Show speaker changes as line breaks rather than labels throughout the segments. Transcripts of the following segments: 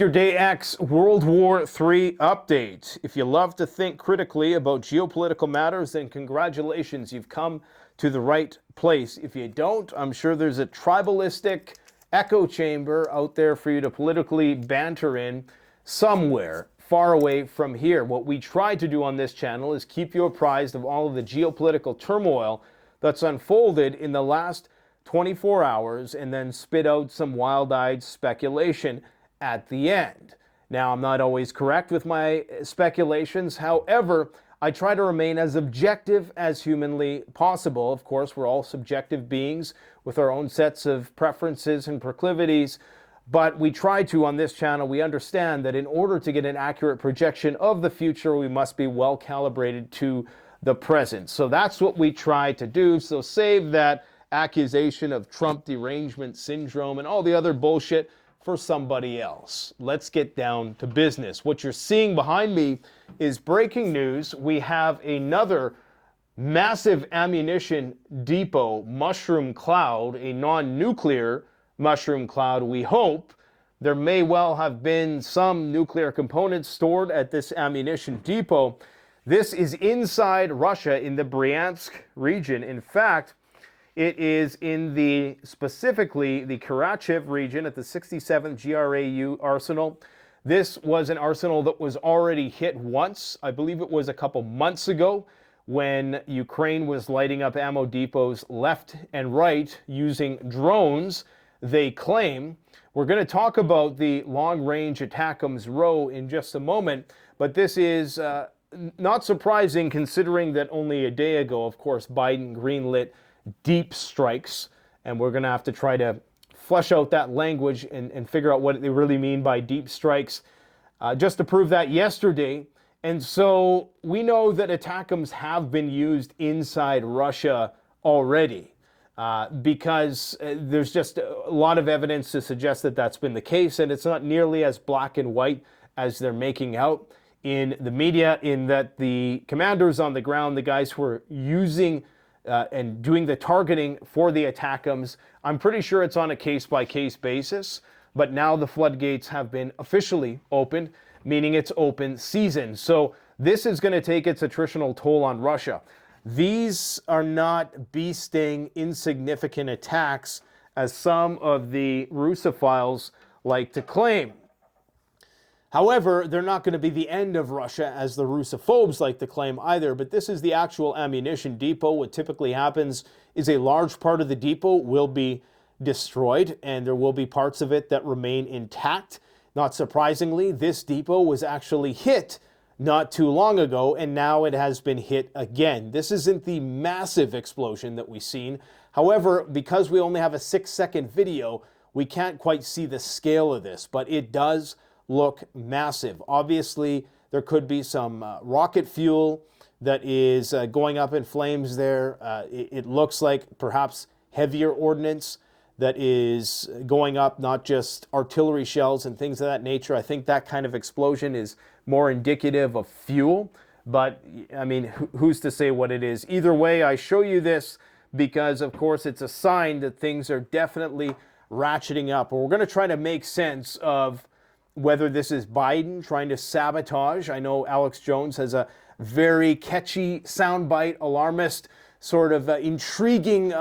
Your Day X World War III update. If you love to think critically about geopolitical matters, then congratulations, you've come to the right place. If you don't, I'm sure there's a tribalistic echo chamber out there for you to politically banter in somewhere far away from here. What we try to do on this channel is keep you apprised of all of the geopolitical turmoil that's unfolded in the last 24 hours and then spit out some wild-eyed speculation at the end. Now, I'm not always correct with my speculations. However, I try to remain as objective as humanly possible. Of course, we're all subjective beings with our own sets of preferences and proclivities, but we try to, on this channel, we understand that in order to get an accurate projection of the future, we must be well calibrated to the present. So that's what we try to do. So save that accusation of Trump derangement syndrome and all the other bullshit for somebody else. Let's get down to business. What you're seeing behind me is breaking news. We have another massive ammunition depot mushroom cloud, a non-nuclear mushroom cloud, we hope. There may well have been some nuclear components stored at this ammunition depot. This is inside Russia in the Bryansk region. In fact, it is in specifically the Karachev region at the 67th GRAU arsenal. This was an arsenal that was already hit once. I believe it was a couple months ago when Ukraine was lighting up ammo depots left and right using drones, they claim. We're going to talk about the long-range Atacms row in just a moment, but this is not surprising considering that only a day ago, of course, Biden greenlit deep strikes, and we're going to have to try to flesh out that language and figure out what they really mean by deep strikes, just to prove that yesterday. And so we know that Atacms have been used inside Russia already because there's just a lot of evidence to suggest that that's been the case, and it's not nearly as black and white as they're making out in the media, in that the commanders on the ground, the guys who are using and doing the targeting for the Atacms, I'm pretty sure it's on a case-by-case basis, but now the floodgates have been officially opened, meaning it's open season. So this is going to take its attritional toll on Russia. These are not bee-sting, insignificant attacks, as some of the Russophiles like to claim. However, they're not going to be the end of Russia, as the Russophobes like to claim either, but this is the actual ammunition depot. What typically happens is a large part of the depot will be destroyed, and there will be parts of it that remain intact. Not surprisingly, this depot was actually hit not too long ago, and now it has been hit again. This isn't the massive explosion that we've seen. However, because we only have a 6-second video, we can't quite see the scale of this, but it does look massive. Obviously, there could be some rocket fuel that is going up in flames there. It looks like perhaps heavier ordnance that is going up, not just artillery shells and things of that nature. I think that kind of explosion is more indicative of fuel, but I mean, who's to say what it is? Either way, I show you this because, of course, it's a sign that things are definitely ratcheting up. We're going to try to make sense of whether this is Biden trying to sabotage. I know Alex Jones has a very catchy soundbite, alarmist, sort of intriguing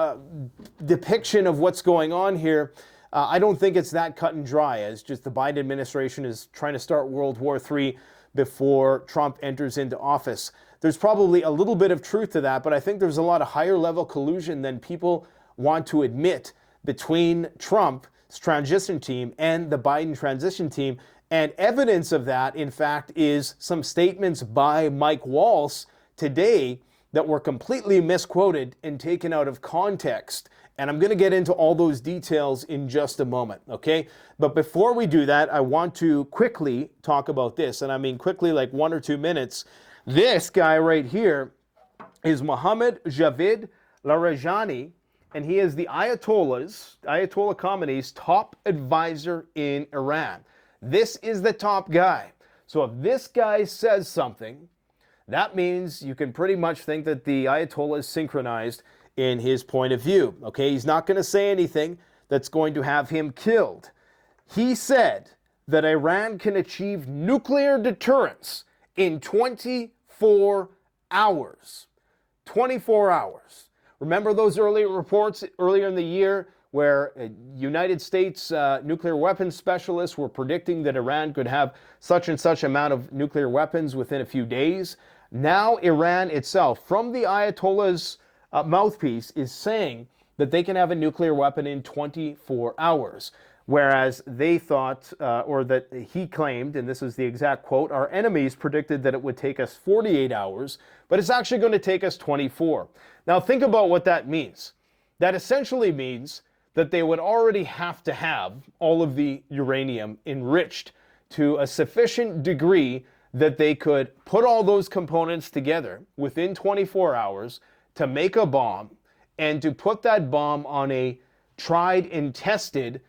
depiction of what's going on here. I don't think it's that cut and dry, as just the Biden administration is trying to start World War III before Trump enters into office. There's probably a little bit of truth to that, but I think there's a lot of higher level collusion than people want to admit between Trump's transition team and the Biden transition team. And evidence of that, in fact, is some statements by Mike Waltz today that were completely misquoted and taken out of context. And I'm going to get into all those details in just a moment, okay? But before we do that, I want to quickly talk about this. And I mean quickly, like 1 or 2 minutes. This guy right here is Mohammad Javad Larijani, and he is the Ayatollah Khomeini's top advisor in Iran. This is the top guy. So if this guy says something, that means you can pretty much think that the Ayatollah is synchronized in his point of view. Okay, he's not going to say anything that's going to have him killed. He said that Iran can achieve nuclear deterrence in 24 hours. 24 hours. Remember those earlier reports earlier in the year where United States nuclear weapons specialists were predicting that Iran could have such and such amount of nuclear weapons within a few days? Now Iran itself, from the Ayatollah's mouthpiece, is saying that they can have a nuclear weapon in 24 hours. Whereas they thought, or that he claimed, and this is the exact quote, our enemies predicted that it would take us 48 hours, but it's actually going to take us 24. Now think about what that means. That essentially means that they would already have to have all of the uranium enriched to a sufficient degree that they could put all those components together within 24 hours to make a bomb, and to put that bomb on a tried and tested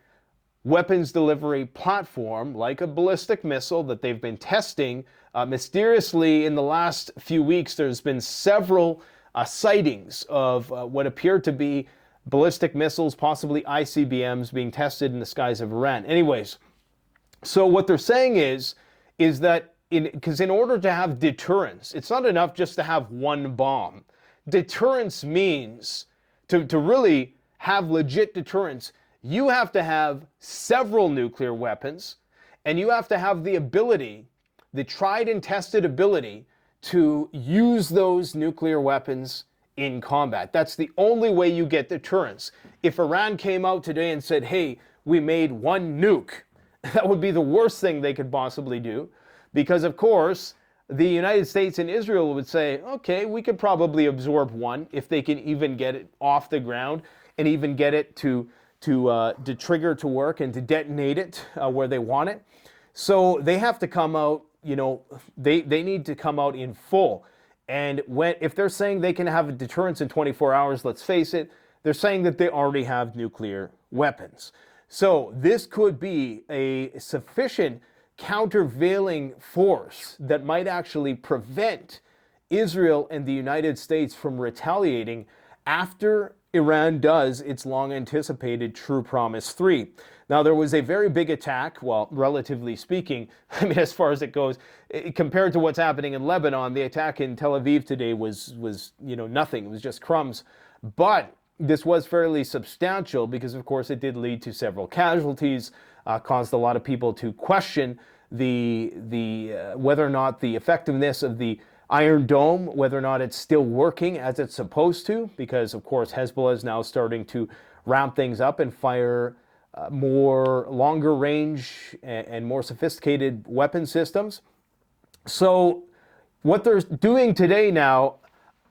weapons delivery platform like a ballistic missile that they've been testing. Mysteriously, in the last few weeks, there's been several sightings of what appear to be ballistic missiles, possibly ICBMs, being tested in the skies of Iran. Anyways, so what they're saying is that because in order to have deterrence, it's not enough just to have one bomb. Deterrence means, to really have legit deterrence, you have to have several nuclear weapons, and you have to have the ability, the tried and tested ability, to use those nuclear weapons in combat. That's the only way you get deterrence. If Iran came out today and said, hey, we made one nuke, that would be the worst thing they could possibly do, because of course the United States and Israel would say, okay, we could probably absorb one if they can even get it off the ground and even get it to trigger to work and to detonate it where they want it. So they have to come out, they need to come out in full. And if they're saying they can have a deterrence in 24 hours, let's face it, they're saying that they already have nuclear weapons. So this could be a sufficient countervailing force that might actually prevent Israel and the United States from retaliating after Iran does its long-anticipated True Promise 3. Now, there was a very big attack, well, relatively speaking, I mean, as far as it goes, compared to what's happening in Lebanon, the attack in Tel Aviv today was nothing. It was just crumbs. But this was fairly substantial because, of course, it did lead to several casualties, caused a lot of people to question whether or not the effectiveness of the Iron Dome, whether or not it's still working as it's supposed to, because, of course, Hezbollah is now starting to ramp things up and fire more longer range and more sophisticated weapon systems. So what they're doing today now,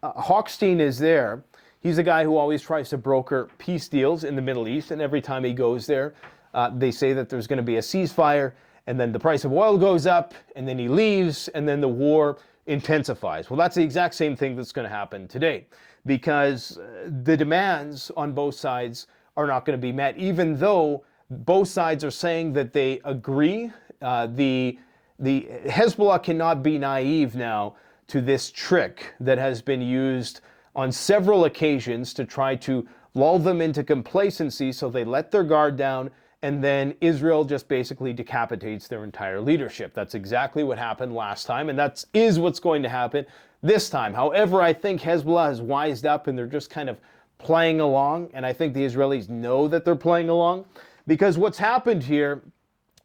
Hochstein is there. He's a guy who always tries to broker peace deals in the Middle East, and every time he goes there, they say that there's going to be a ceasefire, and then the price of oil goes up, and then he leaves, and then the war intensifies. Well, that's the exact same thing that's going to happen today, because the demands on both sides are not going to be met, even though both sides are saying that they agree. The Hezbollah cannot be naive now to this trick that has been used on several occasions to try to lull them into complacency, so they let their guard down, and then Israel just basically decapitates their entire leadership. That's exactly what happened last time, and that is what's going to happen this time. However, I think Hezbollah has wised up, and they're just kind of playing along, and I think the Israelis know that they're playing along, because what's happened here,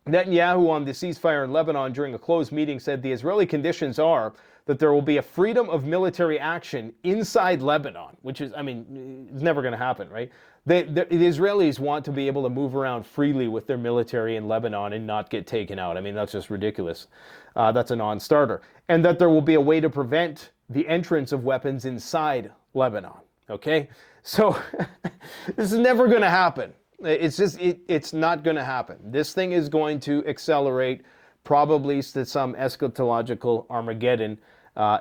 Netanyahu on the ceasefire in Lebanon during a closed meeting said the Israeli conditions are that there will be a freedom of military action inside Lebanon, which is, I mean, it's never going to happen, right? The Israelis want to be able to move around freely with their military in Lebanon and not get taken out. I mean, that's just ridiculous. That's a non-starter. And that there will be a way to prevent the entrance of weapons inside Lebanon, okay? So this is never going to happen. It's not going to happen. This thing is going to accelerate probably to some eschatological Armageddon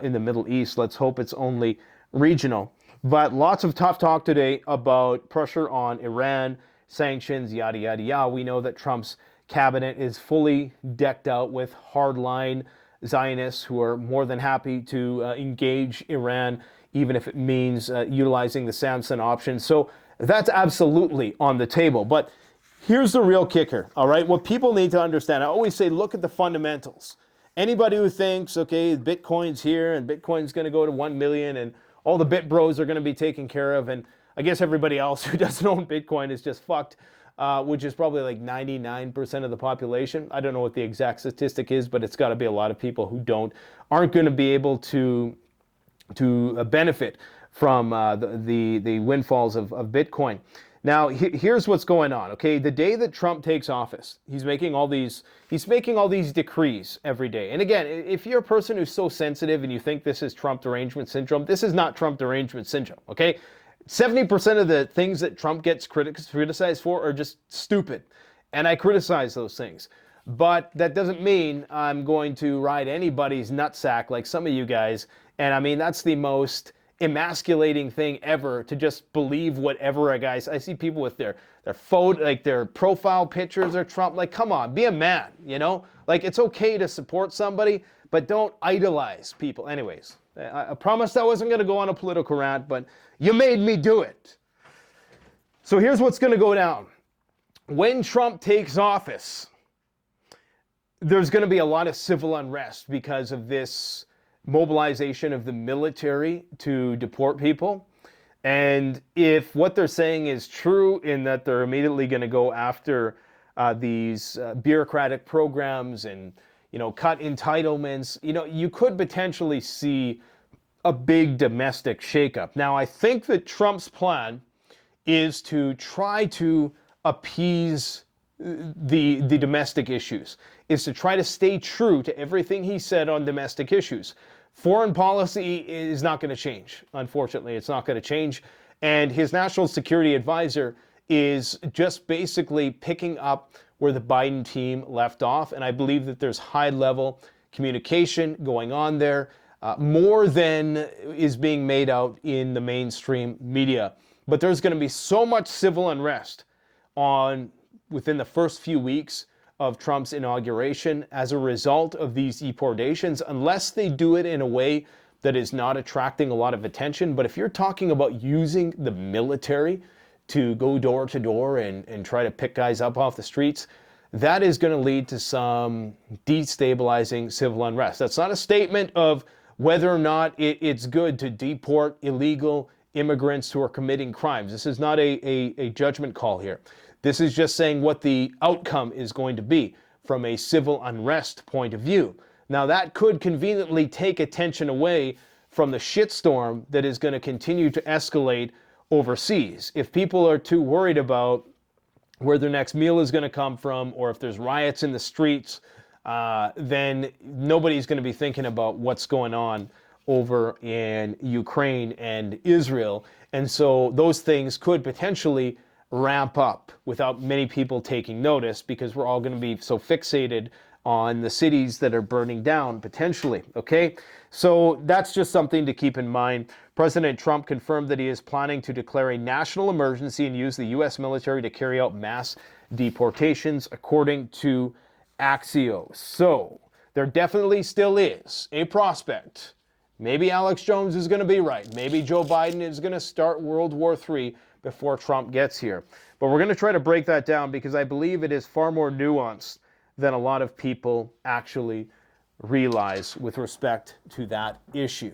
in the Middle East. Let's hope it's only regional. But lots of tough talk today about pressure on Iran, sanctions, yada, yada, yada. We know that Trump's cabinet is fully decked out with hardline Zionists who are more than happy to engage Iran, even if it means utilizing the Samson option. So that's absolutely on the table. But Here's the real kicker, all right? What people need to understand, I always say, look at the fundamentals. Anybody who thinks, okay, Bitcoin's here and Bitcoin's going to go to 1 million and all the bit bros are going to be taken care of, and I guess everybody else who doesn't own Bitcoin is just fucked, which is probably like 99% of the population. I don't know what the exact statistic is, but it's got to be a lot of people who aren't going to be able to benefit from the windfalls of Bitcoin. Now, here's what's going on, okay? The day that Trump takes office, he's making all these decrees every day. And again, if you're a person who's so sensitive and you think this is Trump derangement syndrome, this is not Trump derangement syndrome, okay? 70% of the things that Trump gets criticized for are just stupid. And I criticize those things. But that doesn't mean I'm going to ride anybody's nutsack like some of you guys. And I mean, that's the most emasculating thing ever, to just believe whatever a guy. I see people with their photo, like their profile pictures are Trump. Like, come on, be a man, you know? Like, it's okay to support somebody, but don't idolize people. Anyways, I promised I wasn't going to go on a political rant, but you made me do it. So here's what's going to go down. When Trump takes office, there's going to be a lot of civil unrest because of this mobilization of the military to deport people. And if what they're saying is true, in that they're immediately going to go after these bureaucratic programs and, you know, cut entitlements, you know, you could potentially see a big domestic shakeup. Now, I think that Trump's plan is to try to appease the domestic issues, is to try to stay true to everything he said on domestic issues. Foreign policy is not going to change. Unfortunately, it's not going to change. And his national security advisor is just basically picking up where the Biden team left off. And I believe that there's high-level communication going on there, more than is being made out in the mainstream media. But there's going to be so much civil unrest within the first few weeks of Trump's inauguration as a result of these deportations, unless they do it in a way that is not attracting a lot of attention. But if you're talking about using the military to go door to door and try to pick guys up off the streets, that is going to lead to some destabilizing civil unrest. That's not a statement of whether or not it's good to deport illegal immigrants who are committing crimes. This is not a judgment call here. This is just saying what the outcome is going to be from a civil unrest point of view. Now, that could conveniently take attention away from the shitstorm that is going to continue to escalate overseas. If people are too worried about where their next meal is going to come from, or if there's riots in the streets, then nobody's going to be thinking about what's going on over in Ukraine and Israel. And so those things could potentially ramp up without many people taking notice, because we're all going to be so fixated on the cities that are burning down potentially, okay? So that's just something to keep in mind. President Trump confirmed that he is planning to declare a national emergency and use the U.S. military to carry out mass deportations, according to Axios. So there definitely still is a prospect. Maybe Alex Jones is going to be right. Maybe Joe Biden is going to start World War III before Trump gets here. But we're going to try to break that down, because I believe it is far more nuanced than a lot of people actually realize with respect to that issue.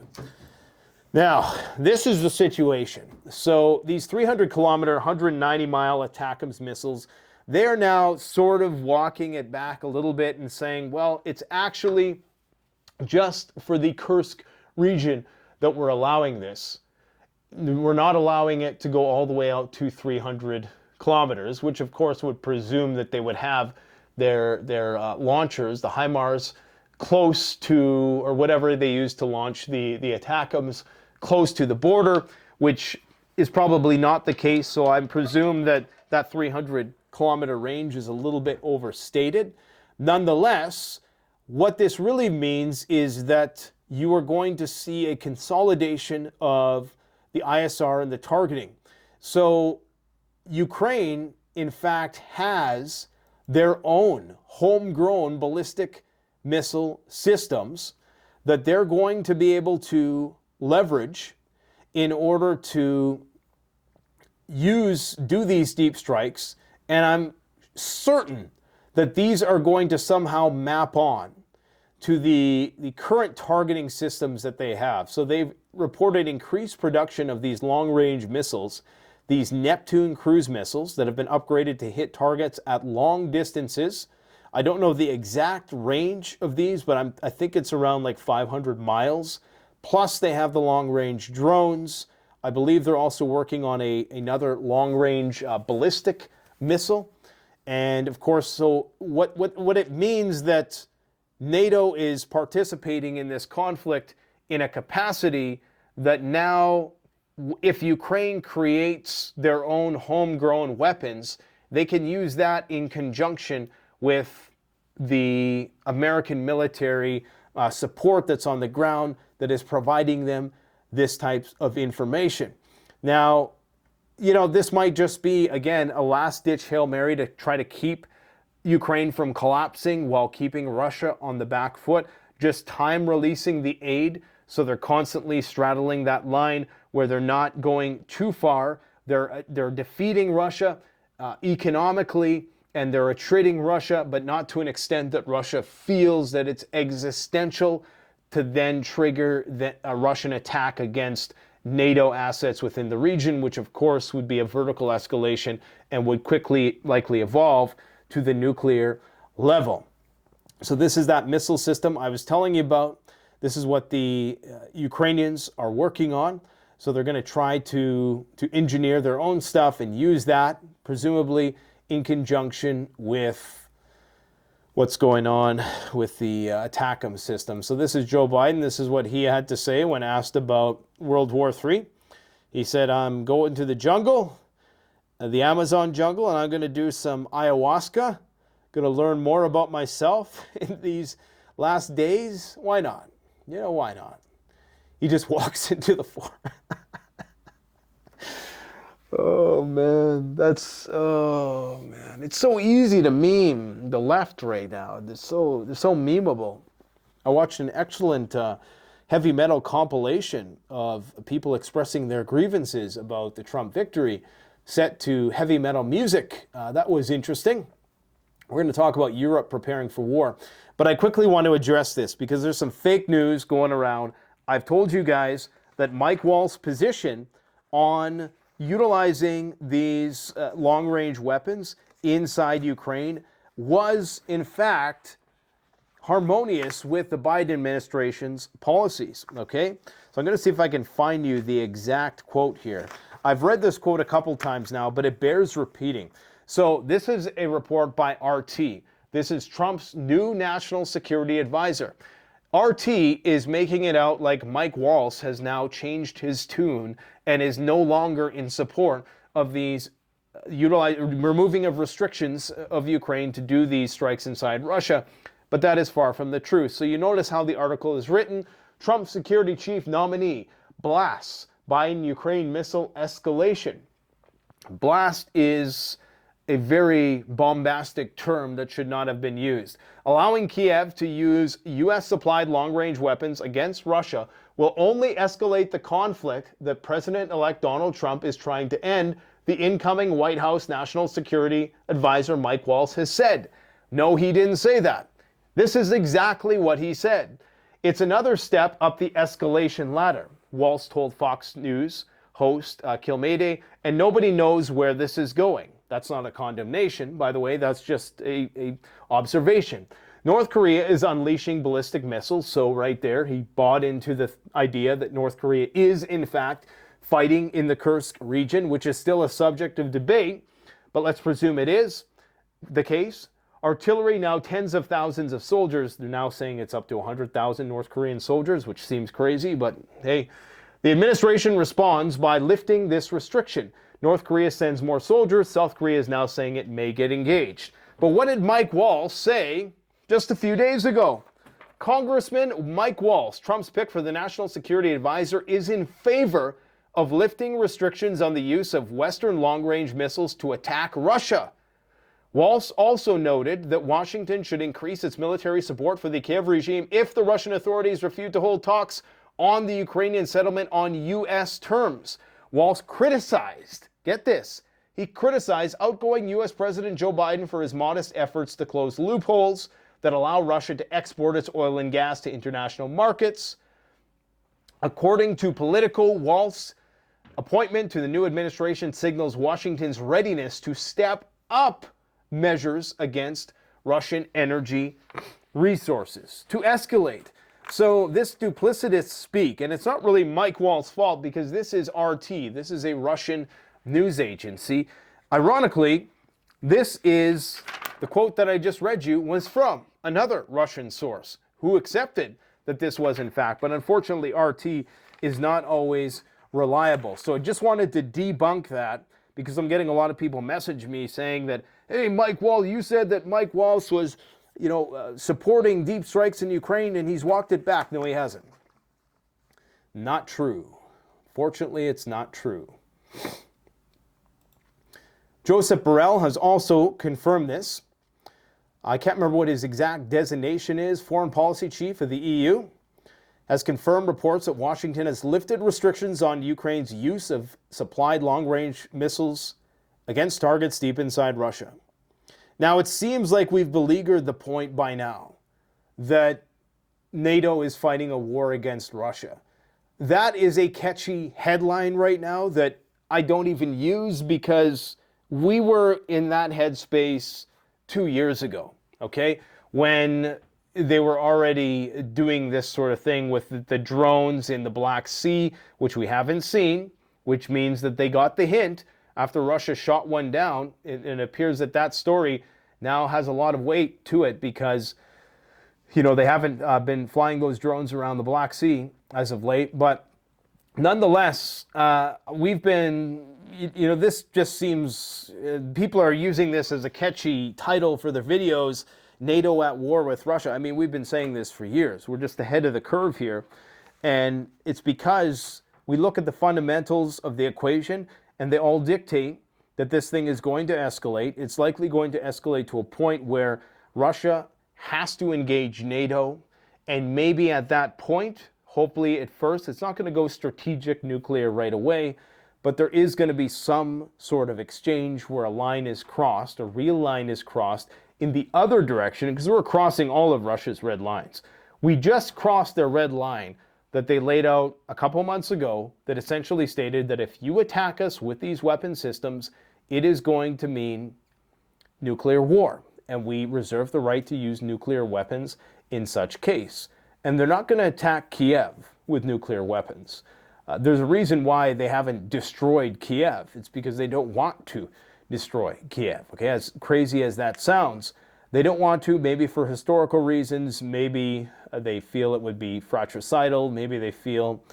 Now, this is the situation. So these 300-kilometer, 190-mile Atacms missiles, they're now sort of walking it back a little bit and saying, well, it's actually just for the Kursk region that we're allowing this. We're not allowing it to go all the way out to 300 kilometers, which of course would presume that they would have their launchers, the HIMARS, close to, or whatever they use to launch the Atacms, close to the border, which is probably not the case. So I presume that 300-kilometer range is a little bit overstated. Nonetheless, what this really means is that you are going to see a consolidation of the ISR and the targeting. So Ukraine, in fact, has their own homegrown ballistic missile systems that they're going to be able to leverage in order to do these deep strikes. And I'm certain that these are going to somehow map on to the current targeting systems that they have. So they've reported increased production of these long-range missiles, these Neptune cruise missiles that have been upgraded to hit targets at long distances. I don't know the exact range of these, but I think it's around like 500 miles. Plus they have the long-range drones. I believe they're also working on another long-range ballistic missile. And of course, so what it means that NATO is participating in this conflict in a capacity that now, if Ukraine creates their own homegrown weapons, they can use that in conjunction with the American military support that's on the ground that is providing them this type of information. Now, you know, this might just be, again, a last-ditch Hail Mary to try to keep Ukraine from collapsing while keeping Russia on the back foot, just time releasing the aid so they're constantly straddling that line where they're not going too far. They're defeating Russia economically, and they're attriting Russia, but not to an extent that Russia feels that it's existential to then trigger a Russian attack against NATO assets within the region, which of course would be a vertical escalation and would quickly likely evolve to the nuclear level. So this is that missile system I was telling you about. This is what the Ukrainians are working on. So they're going to try to engineer their own stuff and use that, presumably in conjunction with what's going on with the Atacms system. So this is Joe Biden. This is what he had to say when asked about World War III. He said, I'm going to the jungle, the Amazon jungle, and I'm going to do some ayahuasca. Going to learn more about myself in these last days. Why not? You know, why not? He just walks into the forest. Oh man, it's so easy to meme the left right now. They're so memeable. I watched an excellent heavy metal compilation of people expressing their grievances about the Trump victory set to heavy metal music. That was interesting. We're going to talk about Europe preparing for war, but I quickly want to address this because there's some fake news going around. I've told you guys that Mike Waltz's position on utilizing these long-range weapons inside Ukraine was, in fact, harmonious with the Biden administration's policies, okay? So I'm going to see if I can find you the exact quote here. I've read this quote a couple times now, but it bears repeating. So this is a report by RT. This is Trump's new national security advisor. RT is making it out like Mike Waltz has now changed his tune and is no longer in support of these removing of restrictions of Ukraine to do these strikes inside Russia. But that is far from the truth. So you notice how the article is written. Trump security chief nominee blasts Biden-Ukraine missile escalation. Blast is a very bombastic term that should not have been used. Allowing Kiev to use U.S.-supplied long-range weapons against Russia will only escalate the conflict that President-elect Donald Trump is trying to end, the incoming White House National Security Advisor Mike Waltz has said. No, he didn't say that. This is exactly what he said. It's another step up the escalation ladder, Waltz told Fox News host Kilmede, and nobody knows where this is going. That's not a condemnation, by the way, that's just a observation. North Korea is unleashing ballistic missiles, so right there, he bought into the idea that North Korea is, in fact, fighting in the Kursk region, which is still a subject of debate, but let's presume it is the case. Artillery, now tens of thousands of soldiers. They're now saying it's up to 100,000 North Korean soldiers, which seems crazy, but hey. The administration responds by lifting this restriction. North Korea sends more soldiers. South Korea is now saying it may get engaged. But what did Mike Waltz say just a few days ago? Congressman Mike Waltz, Trump's pick for the National Security Advisor, is in favor of lifting restrictions on the use of Western long-range missiles to attack Russia. Waltz also noted that Washington should increase its military support for the Kiev regime if the Russian authorities refuse to hold talks on the Ukrainian settlement on U.S. terms. Waltz criticized, get this, he criticized outgoing U.S. President Joe Biden for his modest efforts to close loopholes that allow Russia to export its oil and gas to international markets. According to Politico, Waltz appointment to the new administration signals Washington's readiness to step up measures against Russian energy resources, to escalate. So this duplicitous speak, and it's not really Mike Waltz's fault because this is RT, this is a Russian news agency. Ironically, this is the quote that I just read you was from another Russian source who accepted that this was in fact, but unfortunately RT is not always reliable. So I just wanted to debunk that because I'm getting a lot of people message me saying that, hey, Mike Waltz, you said that Mike Waltz was, supporting deep strikes in Ukraine and he's walked it back. No, he hasn't. Not true. Fortunately, it's not true. Joseph Borrell has also confirmed this. I can't remember what his exact designation is. Foreign policy chief of the EU has confirmed reports that Washington has lifted restrictions on Ukraine's use of supplied long-range missiles against targets deep inside Russia. Now, it seems like we've beleaguered the point by now that NATO is fighting a war against Russia. That is a catchy headline right now that I don't even use because we were in that headspace 2 years ago, okay? When they were already doing this sort of thing with the drones in the Black Sea, which we haven't seen, which means that they got the hint after Russia shot one down. It appears that that story now has a lot of weight to it because, they haven't been flying those drones around the Black Sea as of late. But nonetheless, we've been, this just seems, people are using this as a catchy title for their videos, NATO at war with Russia. I mean, we've been saying this for years. We're just ahead of the curve here. And it's because we look at the fundamentals of the equation and they all dictate that this thing is going to escalate. It's likely going to escalate to a point where Russia has to engage NATO. And maybe at that point, hopefully at first, it's not going to go strategic nuclear right away, but there is going to be some sort of exchange where a line is crossed, a real line is crossed in the other direction, because we're crossing all of Russia's red lines. We just crossed their red line that they laid out a couple months ago that essentially stated that if you attack us with these weapon systems, it is going to mean nuclear war. And we reserve the right to use nuclear weapons in such case. And they're not going to attack Kiev with nuclear weapons. There's a reason why they haven't destroyed Kiev. It's because they don't want to destroy Kiev. Okay, as crazy as that sounds, they don't want to, maybe for historical reasons, maybe they feel it would be fratricidal, maybe they feel,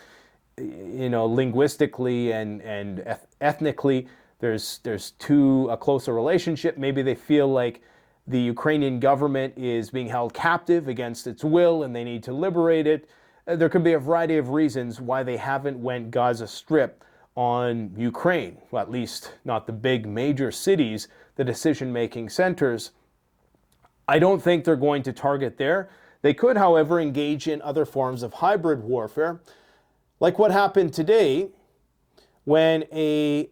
linguistically and ethnically, there's too close a relationship. Maybe they feel like the Ukrainian government is being held captive against its will and they need to liberate it. There could be a variety of reasons why they haven't went Gaza Strip on Ukraine, well, at least not the big major cities, the decision-making centers. I don't think they're going to target there. They could, however, engage in other forms of hybrid warfare, like what happened today when a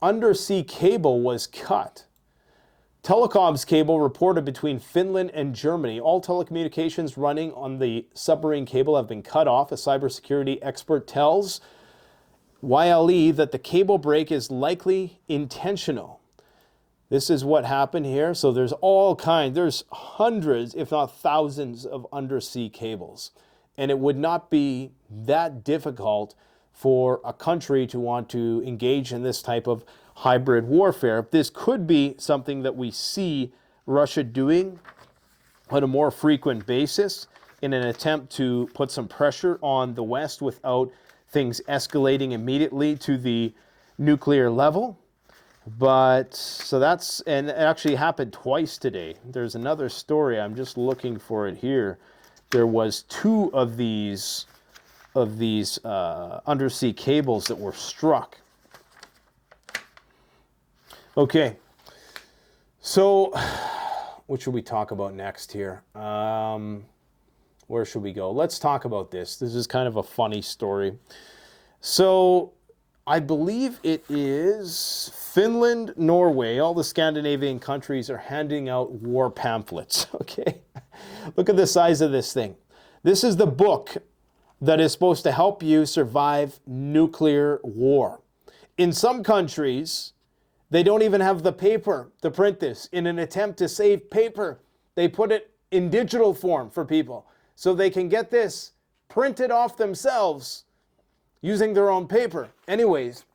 undersea cable was cut. Telecom's cable reported between Finland and Germany. All telecommunications running on the submarine cable have been cut off. A cybersecurity expert tells YLE that the cable break is likely intentional. This is what happened here. So there's there's hundreds, if not thousands, of undersea cables. And it would not be that difficult for a country to want to engage in this type of hybrid warfare. This could be something that we see Russia doing on a more frequent basis in an attempt to put some pressure on the West without things escalating immediately to the nuclear level. But so that's, and it actually happened twice today. There's another story, I'm just looking for it here. There was two of these undersea cables that were struck. Okay, so what should we talk about next here? Where should we go? Let's talk about this. This is kind of a funny story. So I believe it is Finland, Norway, all the Scandinavian countries are handing out war pamphlets, okay? Look at the size of this thing. This is the book that is supposed to help you survive nuclear war. In some countries, they don't even have the paper to print this. In an attempt to save paper, they put it in digital form for people so they can get this printed off themselves using their own paper. Anyways,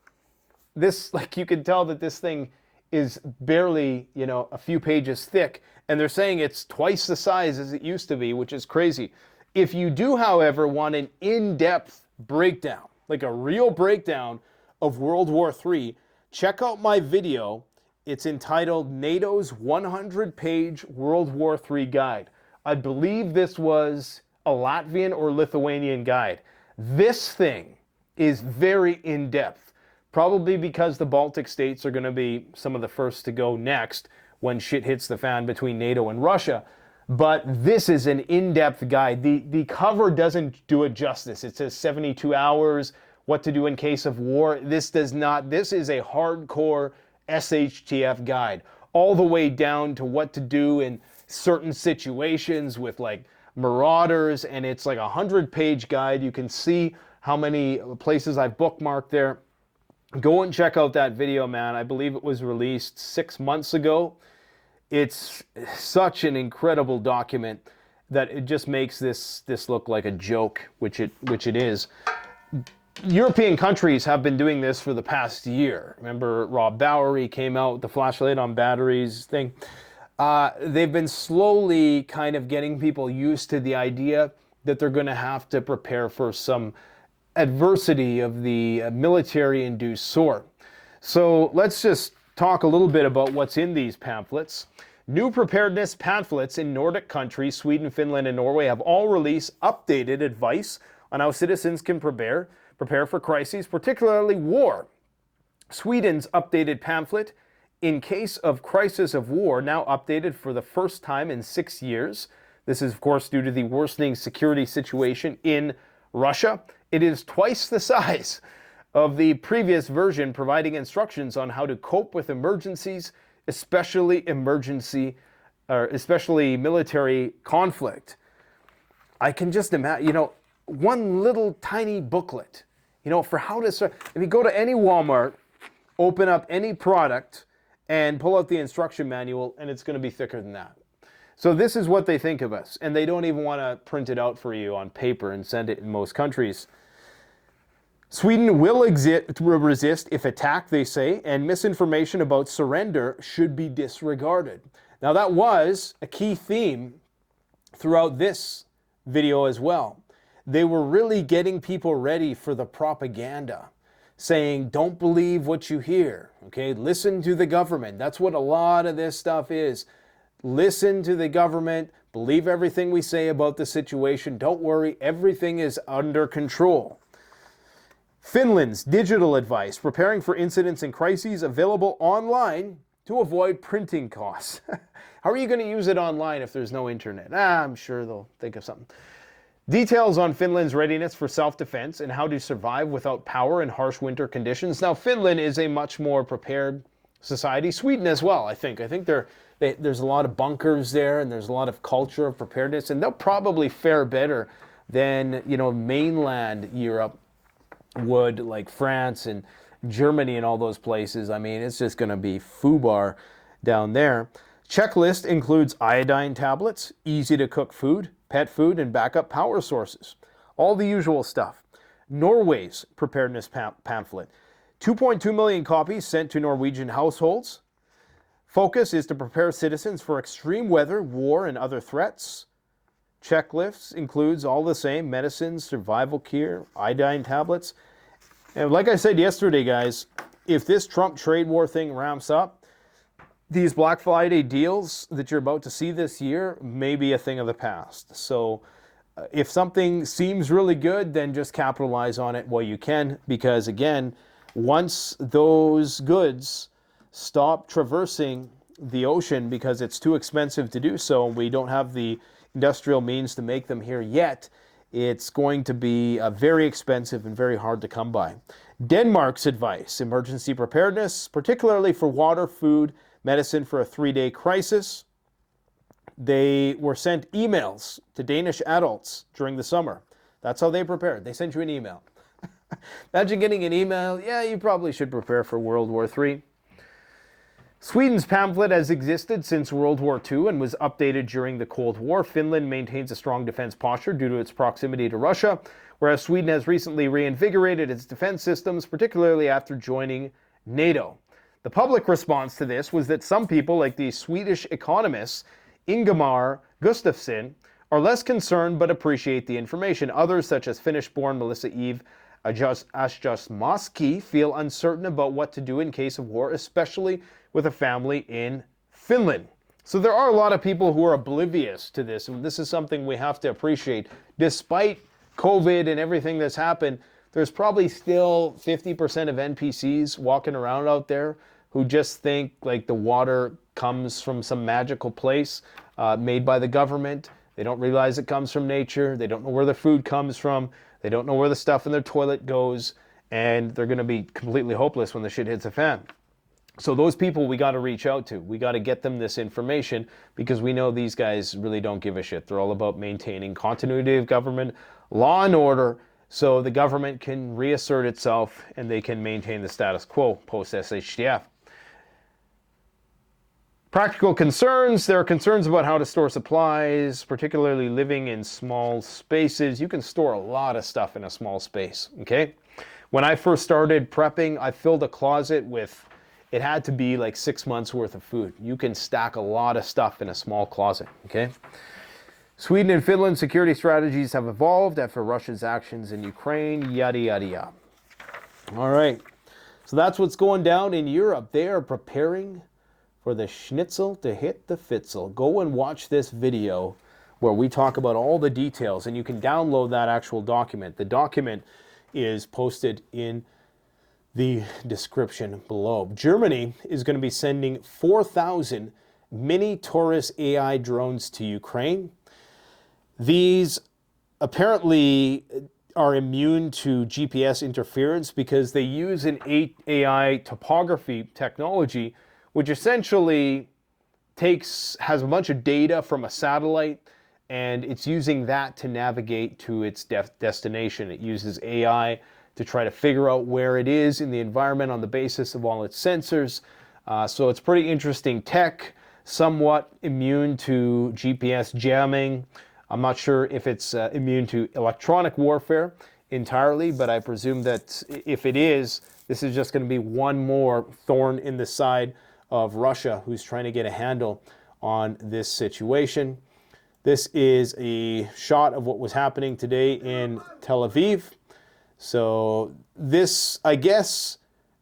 this, like, you can tell that this thing is barely, you know, a few pages thick, and they're saying it's twice the size as it used to be, which is crazy. If you do, however, want an in-depth breakdown, like a real breakdown of World War III, check out my video. It's entitled NATO's 100-page World War III guide. I believe this was a Latvian or Lithuanian guide. This thing is very in-depth, probably because the Baltic states are going to be some of the first to go next when shit hits the fan between NATO and Russia. But this is an in-depth guide. The cover doesn't do it justice. It says 72 hours, what to do in case of war. This does not. This is a hardcore SHTF guide, all the way down to what to do in certain situations with like marauders, and it's like a 100-page guide. You can see how many places I've bookmarked there. Go and check out that video, man. I believe it was released 6 months ago. It's such an incredible document that it just makes this look like a joke, which it is. European countries have been doing this for the past year. Remember, Rob Bowery came out with the flashlight on batteries thing. They've been slowly kind of getting people used to the idea that they're going to have to prepare for some adversity of the military-induced sort. So let's just talk a little bit about what's in these pamphlets. New preparedness pamphlets in Nordic countries, Sweden, Finland, and Norway have all released updated advice on how citizens can prepare for crises, particularly war. Sweden's updated pamphlet, In Case of Crisis of War, now updated for the first time in 6 years. This is, of course, due to the worsening security situation in Russia. It is twice the size of the previous version, providing instructions on how to cope with emergencies, especially military conflict. I can just imagine, you know, one little tiny booklet, you know, for how to, if you go to any Walmart, open up any product and pull out the instruction manual, and it's going to be thicker than that. So this is what they think of us, and they don't even want to print it out for you on paper and send it in most countries. Sweden will resist if attacked, they say, and misinformation about surrender should be disregarded. Now that was a key theme throughout this video as well. They were really getting people ready for the propaganda, saying, don't believe what you hear, okay? Listen to the government. That's what a lot of this stuff is. Listen to the government, believe everything we say about the situation. Don't worry, everything is under control. Finland's digital advice, preparing for incidents and crises, available online to avoid printing costs. How are you going to use it online if there's no internet? I'm sure they'll think of something. Details on Finland's readiness for self-defense and how to survive without power in harsh winter conditions. Now, Finland is a much more prepared society. Sweden as well, I think. I think there's a lot of bunkers there, and there's a lot of culture of preparedness, and they'll probably fare better than, you know, mainland Europe would, like France and Germany and all those places. I mean, it's just going to be foobar down there. Checklist includes iodine tablets, easy to cook food, pet food, and backup power sources. All the usual stuff. Norway's preparedness pamphlet. 2.2 million copies sent to Norwegian households. Focus is to prepare citizens for extreme weather, war, and other threats. Checklists includes all the same: medicines, survival gear, iodine tablets. And like I said yesterday, guys, if this Trump trade war thing ramps up, these Black Friday deals that you're about to see this year may be a thing of the past. So if something seems really good, then just capitalize on it while you can, because again, once those goods stop traversing the ocean because it's too expensive to do so, and we don't have the industrial means to make them here yet, It's going to be very expensive and very hard to come by. Denmark's advice: emergency preparedness, particularly for water, food, medicine for a 3-day crisis. They were sent emails to Danish adults during the summer. That's how they prepared. They sent you an email. Imagine getting an email. Yeah, you probably should prepare for World War III. Sweden's pamphlet has existed since World War II and was updated during the Cold War. Finland maintains a strong defense posture due to its proximity to Russia, whereas Sweden has recently reinvigorated its defense systems, particularly after joining Nato. The public response to this was that some people, like the Swedish economist Ingemar Gustafsson, are less concerned but appreciate the information. Others, such as Finnish-born Melissa Eve Asjusmaski, feel uncertain about what to do in case of war, especially with a family in Finland. So there are a lot of people who are oblivious to this, and this is something we have to appreciate. Despite COVID and everything that's happened, there's probably still 50% of NPCs walking around out there who just think like the water comes from some magical place made by the government. They don't realize it comes from nature. They don't know where the food comes from. They don't know where the stuff in their toilet goes, and they're going to be completely hopeless when the shit hits the fan. So those people we got to reach out to. We got to get them this information because we know these guys really don't give a shit. They're all about maintaining continuity of government, law and order, so the government can reassert itself and they can maintain the status quo post-SHTF. Practical concerns. There are concerns about how to store supplies, particularly living in small spaces. You can store a lot of stuff in a small space, okay? When I first started prepping, I filled a closet with, it had to be like 6 months worth of food. You can stack a lot of stuff in a small closet, okay? Sweden and Finland's security strategies have evolved after Russia's actions in Ukraine, yada, yada, yada. All right, so that's what's going down in Europe. They are preparing for the schnitzel to hit the fitzel. Go and watch this video where we talk about all the details, and you can download that actual document. The document is posted in the description below. Germany is going to be sending 4,000 mini Taurus AI drones to Ukraine. These apparently are immune to GPS interference because they use an AI topography technology, which essentially has a bunch of data from a satellite, and it's using that to navigate to its destination. It uses AI to try to figure out where it is in the environment on the basis of all its sensors. So it's pretty interesting tech, somewhat immune to GPS jamming. I'm not sure if it's immune to electronic warfare entirely, but I presume that if it is, this is just going to be one more thorn in the side of Russia, who's trying to get a handle on this situation. This is a shot of what was happening today in Tel Aviv. So this, I guess,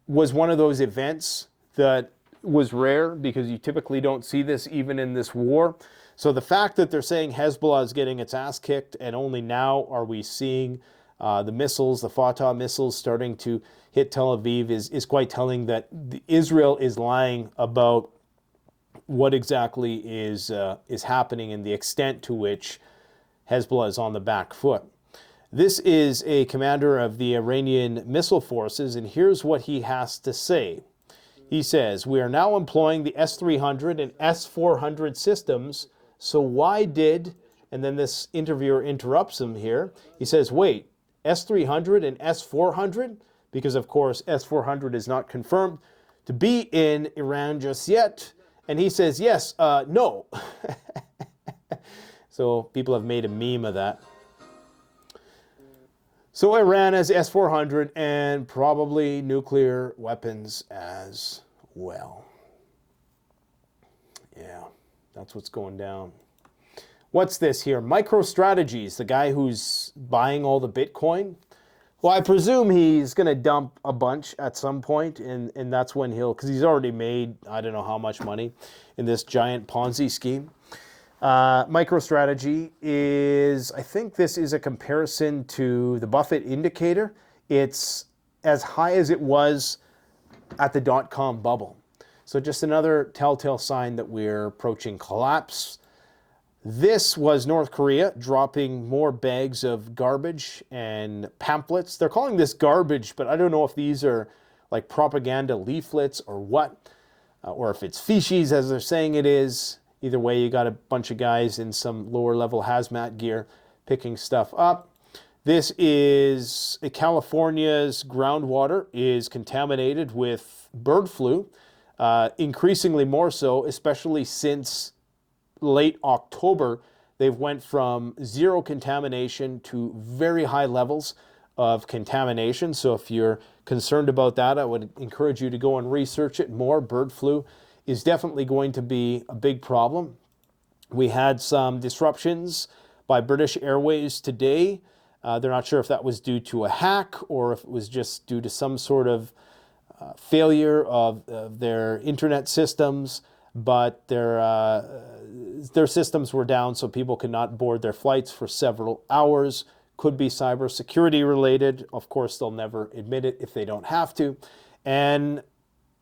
was one of those events that was rare because you typically don't see this even in this war. So the fact that they're saying Hezbollah is getting its ass kicked and only now are we seeing the missiles, the Fatah missiles starting to hit Tel Aviv is quite telling that Israel is lying about what exactly is happening and the extent to which Hezbollah is on the back foot. This is a commander of the Iranian missile forces, and here's what he has to say. He says, "We are now employing the S-300 and S-400 systems, so why did," and then this interviewer interrupts him here. He says, "Wait, S-300 and S-400? Because, of course, S-400 is not confirmed to be in Iran just yet." And he says, yes, no. So people have made a meme of that. So Iran has S-400 and probably nuclear weapons as well. Yeah, that's what's going down. What's this here? MicroStrategies, the guy who's buying all the Bitcoin. Well, I presume he's going to dump a bunch at some point, and that's when because he's already made, I don't know how much money in this giant Ponzi scheme. MicroStrategy is, I think this is a comparison to the Buffett indicator. It's as high as it was at the dot-com bubble. So just another telltale sign that we're approaching collapse. This was North Korea dropping more bags of garbage and pamphlets. They're calling this garbage, but I don't know if these are like propaganda leaflets or what, or if it's feces as they're saying it is. Either way, you got a bunch of guys in some lower level hazmat gear picking stuff up. This is California's groundwater is contaminated with bird flu, increasingly more so, especially since late October. They've went from zero contamination to very high levels of contamination. So if you're concerned about that, I would encourage you to go and research it more. Bird flu is definitely going to be a big problem. We had some disruptions by British Airways today. They're not sure if that was due to a hack or if it was just due to some sort of failure of their internet systems, but their systems were down, so people could not board their flights for several hours. Could be cybersecurity related. Of course, they'll never admit it if they don't have to. And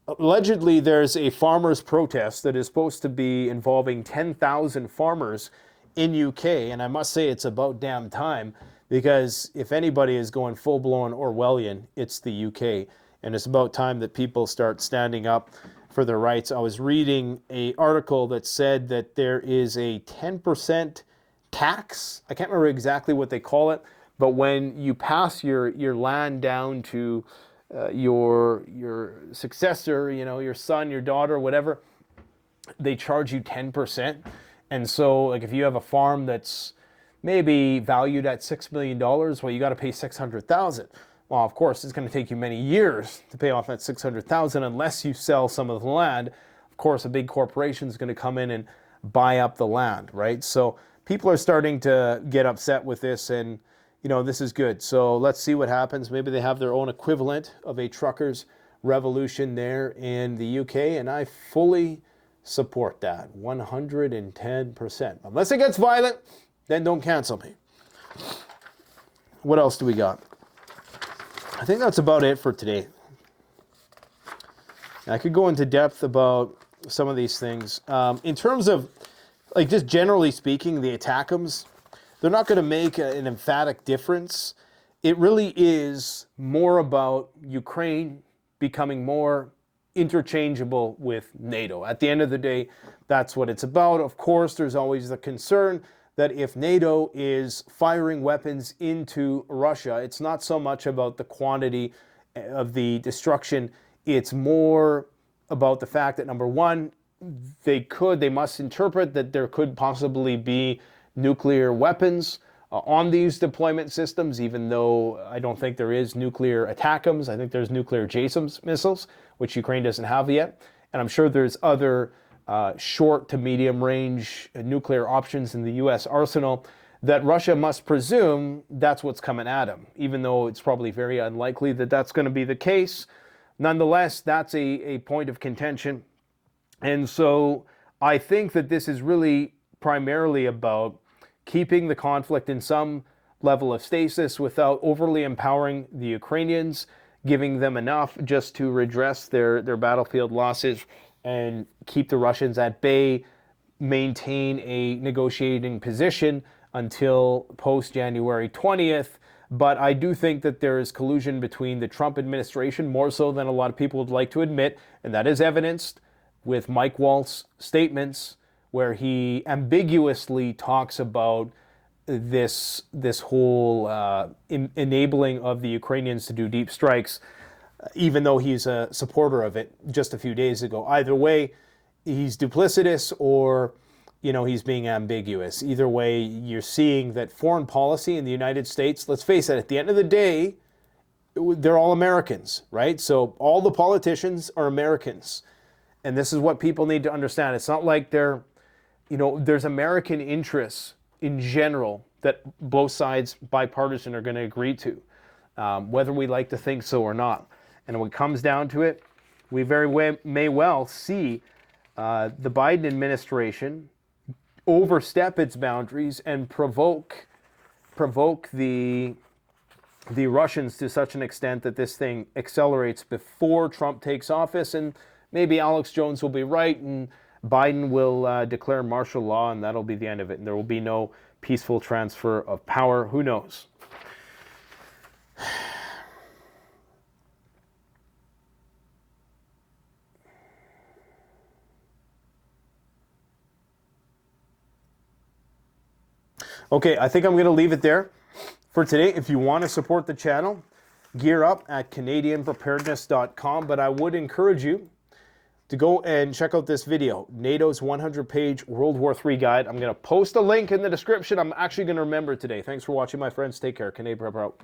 allegedly, there's a farmers' protest that is supposed to be involving 10,000 farmers in UK, and I must say it's about damn time, because if anybody is going full-blown Orwellian, it's the UK, and it's about time that people start standing up for their rights. I was reading an article that said that there is a 10% tax. I can't remember exactly what they call it, but when you pass your land down to your successor, you know, your son, your daughter, whatever, they charge you 10%. And so, like, if you have a farm that's maybe valued at $6 million, well, you got to pay $600,000. Well, of course, it's going to take you many years to pay off that $600,000 unless you sell some of the land. Of course, a big corporation is going to come in and buy up the land, right? So people are starting to get upset with this, and you know, this is good. So let's see what happens. Maybe they have their own equivalent of a truckers' revolution there in the UK, and I fully support that 110%. Unless it gets violent, then don't cancel me. What else do we got? I think that's about it for today. I could go into depth about some of these things. In terms of, like, just generally speaking, the Atacms, they're not going to make an emphatic difference. It really is more about Ukraine becoming more interchangeable with NATO. At the end of the day, that's what it's about. Of course, there's always the concern that if NATO is firing weapons into Russia, it's not so much about the quantity of the destruction. It's more about the fact that, number one, they must interpret that there could possibly be nuclear weapons on these deployment systems, even though I don't think there is nuclear Atacms. I think there's nuclear JASMs missiles, which Ukraine doesn't have yet. And I'm sure there's other short to medium range nuclear options in the U.S. arsenal that Russia must presume that's what's coming at them, even though it's probably very unlikely that that's going to be the case. Nonetheless, that's a point of contention. And so I think that this is really primarily about keeping the conflict in some level of stasis without overly empowering the Ukrainians, giving them enough just to redress their battlefield losses and keep the Russians at bay, maintain a negotiating position until post-January 20th. But I do think that there is collusion between the Trump administration, more so than a lot of people would like to admit, and that is evidenced with Mike Waltz statements where he ambiguously talks about this whole enabling of the Ukrainians to do deep strikes, even though he's a supporter of it just a few days ago. Either way, he's duplicitous or, you know, he's being ambiguous. Either way, you're seeing that foreign policy in the United States, let's face it, at the end of the day, they're all Americans, right? So all the politicians are Americans. And this is what people need to understand. It's not like there's American interests in general that both sides, bipartisan, are going to agree to, whether we like to think so or not. And when it comes down to it, we may well see the Biden administration overstep its boundaries and provoke the Russians to such an extent that this thing accelerates before Trump takes office. And maybe Alex Jones will be right, and Biden will declare martial law, and that'll be the end of it. And there will be no peaceful transfer of power. Who knows? Okay, I think I'm going to leave it there for today. If you want to support the channel, gear up at CanadianPreparedness.com. But I would encourage you to go and check out this video, NATO's 100-page World War III guide. I'm going to post a link in the description. I'm actually going to remember today. Thanks for watching, my friends. Take care. Canadian Prepper out.